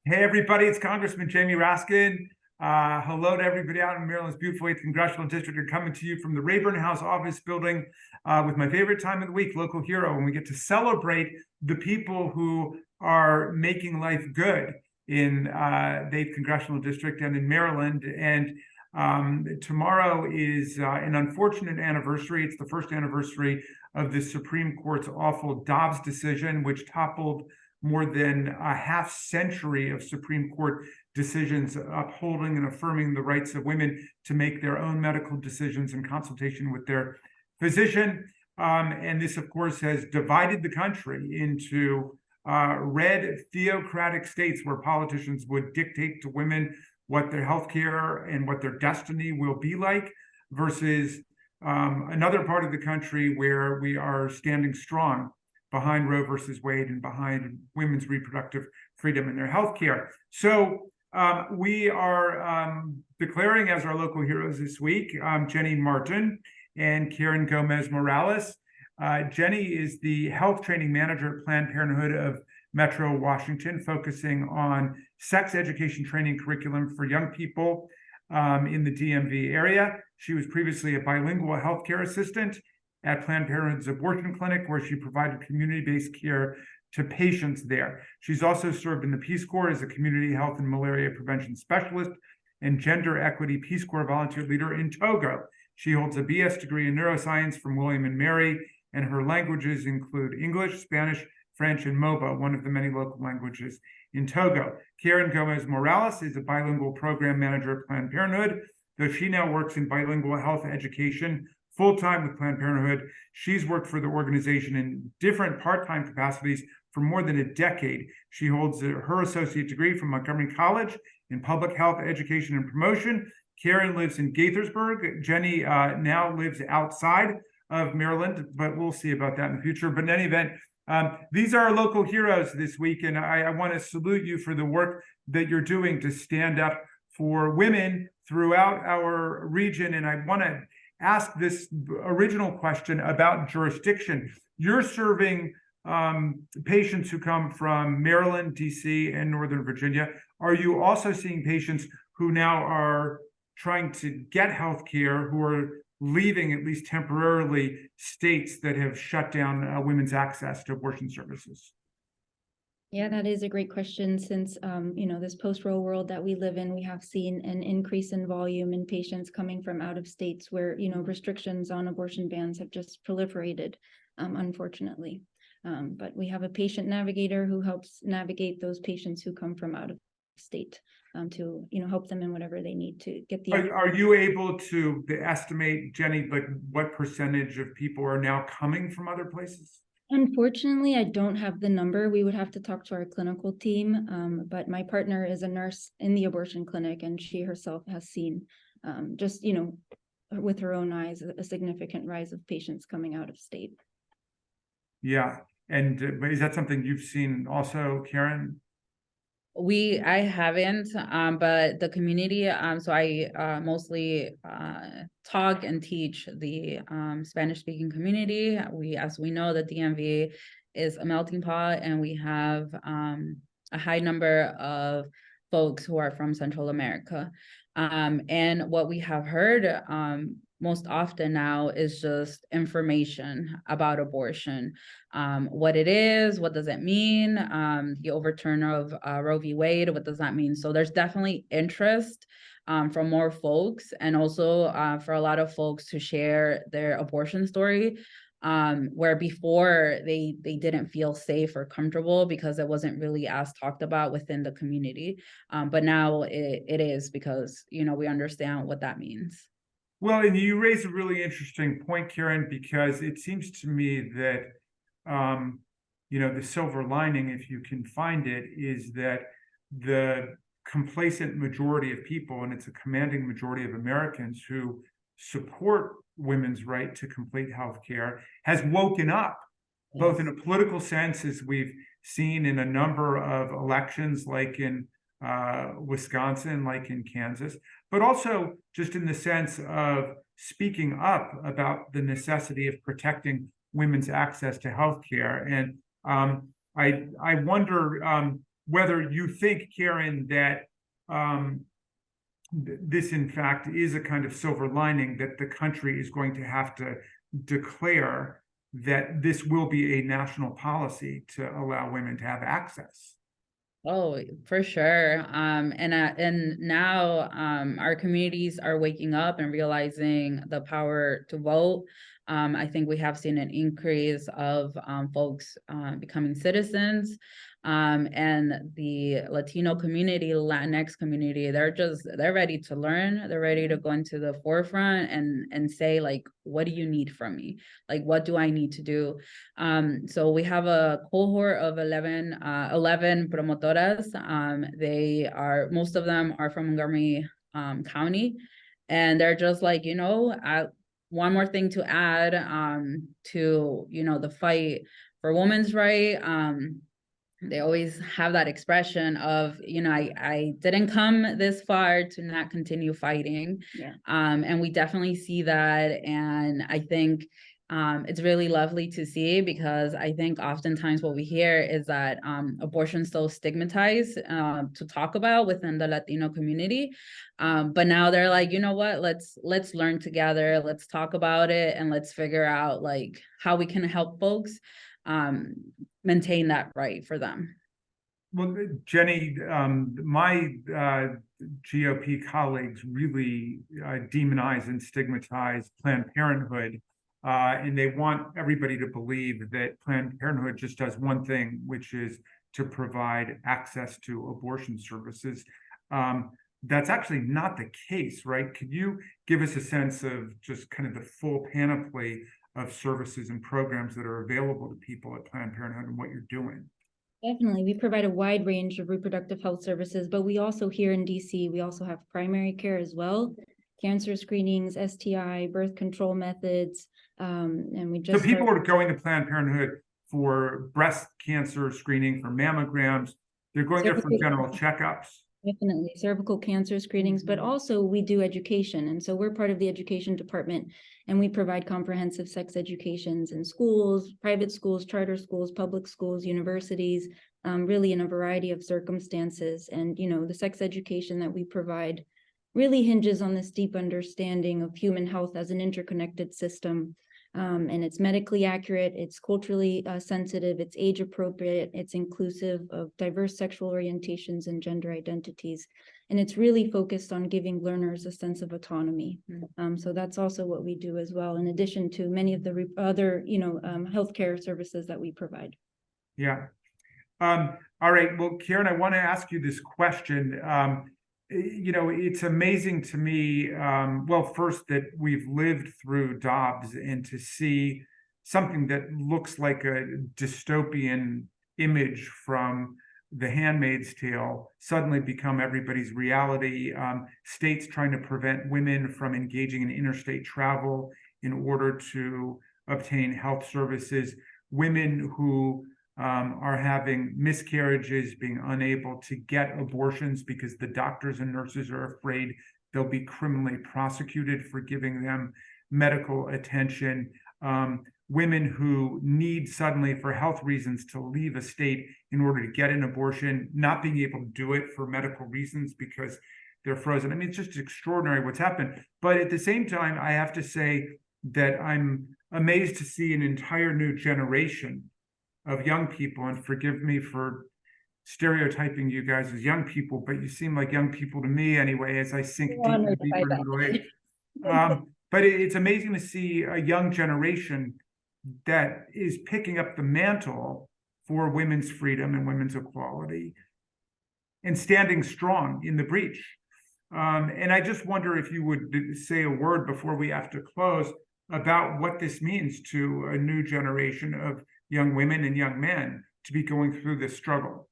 Hey, everybody, it's Congressman Jamie Raskin. Hello to everybody out in Maryland's beautiful 8th Congressional District. I'm coming to you from the Rayburn House office building with my favorite time of the week, Local Hero, when we get to celebrate the people who are making life good in the 8th Congressional District and in Maryland. And tomorrow is an unfortunate anniversary. It's the first anniversary of the Supreme Court's awful Dobbs decision, which toppled more than a half century of Supreme Court decisions upholding and affirming the rights of women to make their own medical decisions in consultation with their physician. And this, of course, has divided the country into red theocratic states where politicians would dictate to women what their health care and what their destiny will be like, versus another part of the country where we are standing strong behind Roe versus Wade and behind women's reproductive freedom and their health care. So we are declaring as our local heroes this week, Jenny Marten and Karen Gomez-Morales. Jenny is the health training manager at Planned Parenthood of Metro Washington, focusing on sex education training curriculum for young people in the DMV area. She was previously a bilingual healthcare assistant at Planned Parenthood's abortion clinic, where she provided community-based care to patients there. She's also served in the Peace Corps as a community health and malaria prevention specialist and gender equity Peace Corps volunteer leader in Togo. She holds a BS degree in neuroscience from William and Mary, and her languages include English, Spanish, French, and Moba, one of the many local languages in Togo. Karen Gomez-Morales is a bilingual program manager at Planned Parenthood, though she now works in bilingual health education full-time with Planned Parenthood. She's worked for the organization in different part-time capacities for more than a decade. She holds her associate degree from Montgomery College in public health education and promotion. Karen lives in Gaithersburg. Jenny now lives outside of Maryland, but we'll see about that in the future. But in any event, these are our local heroes this week, and I want to salute you for the work that you're doing to stand up for women throughout our region. And I want to ask this original question about jurisdiction. You're serving patients who come from Maryland, DC, and Northern Virginia. Are you also seeing patients who now are trying to get health care, who are leaving, at least temporarily, states that have shut down women's access to abortion services? Yeah, that is a great question. Since this post-Roe world that we live in, we have seen an increase in volume in patients coming from out of states where restrictions on abortion bans have just proliferated, unfortunately. But we have a patient navigator who helps navigate those patients who come from out of state to help them in whatever they need to get the. Are you able to estimate, Jenny, like what percentage of people are now coming from other places? Unfortunately, I don't have the number. We would have to talk to our clinical team, but my partner is a nurse in the abortion clinic, and she herself has seen just, with her own eyes, a significant rise of patients coming out of state. Yeah. And is that something you've seen also, Karen? I haven't, but the community, so I mostly talk and teach the Spanish-speaking community. As we know, the DMV is a melting pot, and we have a high number of folks who are from Central America. And what we have heard most often now is just information about abortion, what it is, what does it mean, the overturn of Roe v. Wade, what does that mean? So there's definitely interest from more folks, and also for a lot of folks to share their abortion story, where before they didn't feel safe or comfortable because it wasn't really as talked about within the community. But now it is, because we understand what that means. Well, and you raise a really interesting point, Karen, because it seems to me that, the silver lining, if you can find it, is that the complacent majority of people, and it's a commanding majority of Americans who support women's right to complete health care, has woken up, both in a political sense, as we've seen in a number of elections, like in Wisconsin, like in Kansas, but also just in the sense of speaking up about the necessity of protecting women's access to health care. And I wonder, whether you think, Karen, that this in fact is a kind of silver lining that the country is going to have to declare that this will be a national policy to allow women to have access. Oh, for sure. And now our communities are waking up and realizing the power to vote. I think we have seen an increase of folks becoming citizens. And the Latino community, Latinx community, they're ready to learn. They're ready to go into the forefront and say, like, what do you need from me? Like, what do I need to do? So we have a cohort of 11 promotoras. Most of them are from Montgomery County. And they're just like, one more thing to add to, the fight for women's right. They always have that expression of, I didn't come this far to not continue fighting. Yeah. And we definitely see that. And I think it's really lovely to see, because I think oftentimes what we hear is that abortion is so stigmatized to talk about within the Latino community. But now they're like, you know what, let's learn together, let's talk about it, and let's figure out like how we can help folks maintain that right for them. Well, Jenny, my GOP colleagues really demonize and stigmatize Planned Parenthood, and they want everybody to believe that Planned Parenthood just does one thing, which is to provide access to abortion services. That's actually not the case, right? Could you give us a sense of just kind of the full panoply of services and programs that are available to people at Planned Parenthood and what you're doing? Definitely. We provide a wide range of reproductive health services, but we also here in DC, we also have primary care as well, cancer screenings, STI, birth control methods. And we just— So people are going to Planned Parenthood for breast cancer screening, for mammograms. They're going there for general checkups. Definitely cervical cancer screenings, but also we do education. And so we're part of the education department, and we provide comprehensive sex educations in schools, private schools, charter schools, public schools, universities, really in a variety of circumstances. And, the sex education that we provide really hinges on this deep understanding of human health as an interconnected system. And it's medically accurate, it's culturally sensitive, it's age appropriate, it's inclusive of diverse sexual orientations and gender identities. And it's really focused on giving learners a sense of autonomy. So that's also what we do as well, in addition to many of the other, healthcare services that we provide. Yeah. All right. Well, Karen, I want to ask you this question. It's amazing to me, first that we've lived through Dobbs, and to see something that looks like a dystopian image from The Handmaid's Tale suddenly become everybody's reality. States trying to prevent women from engaging in interstate travel in order to obtain health services, women who are having miscarriages, being unable to get abortions because the doctors and nurses are afraid they'll be criminally prosecuted for giving them medical attention. Women who need suddenly, for health reasons, to leave a state in order to get an abortion, not being able to do it for medical reasons because they're frozen. I mean, it's just extraordinary what's happened. But at the same time, I have to say that I'm amazed to see an entire new generation of young people, and forgive me for stereotyping you guys as young people, but you seem like young people to me anyway, as I sink deeper and deeper into the way. But it's amazing to see a young generation that is picking up the mantle for women's freedom and women's equality and standing strong in the breach. And I just wonder if you would say a word before we have to close about what this means to a new generation of young women and young men to be going through this struggle.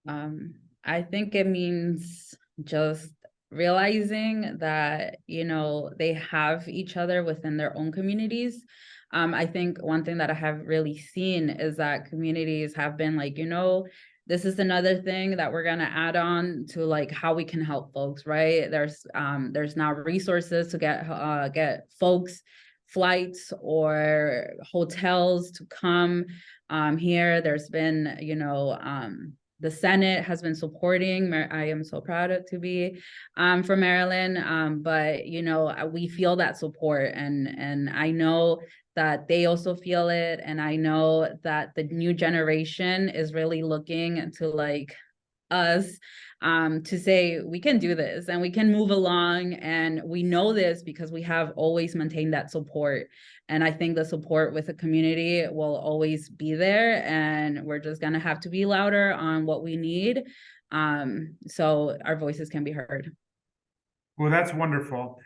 I think it means just realizing that, they have each other within their own communities. I think one thing that I have really seen is that communities have been like, this is another thing that we're going to add on to like how we can help folks, right? There's now resources to get folks flights or hotels to come here. There's been, the Senate has been supporting. I am so proud to be from Maryland. But you know, we feel that support, and I know that they also feel it, and I know that the new generation is really looking to like us to say we can do this and we can move along, and we know this because we have always maintained that support. And I think the support with the community will always be there, and we're just gonna have to be louder on what we need, so our voices can be heard. Well, that's wonderful.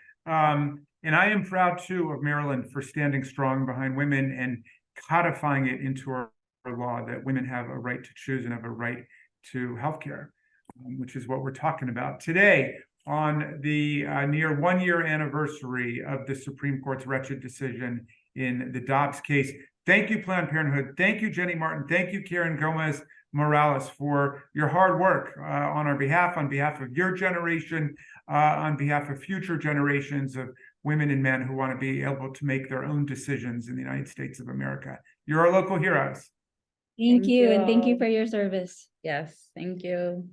And I am proud too of Maryland for standing strong behind women and codifying it into our law that women have a right to choose and have a right to healthcare, which is what we're talking about today on the near 1 year anniversary of the Supreme Court's wretched decision in the Dobbs case. Thank you, Planned Parenthood. Thank you, Jenny Marten. Thank you, Karen Gomez Morales, for your hard work on our behalf, on behalf of your generation, on behalf of future generations of women and men who want to be able to make their own decisions in the United States of America. You're our local heroes. Thank you, and thank you all. for your service. Yes, thank you.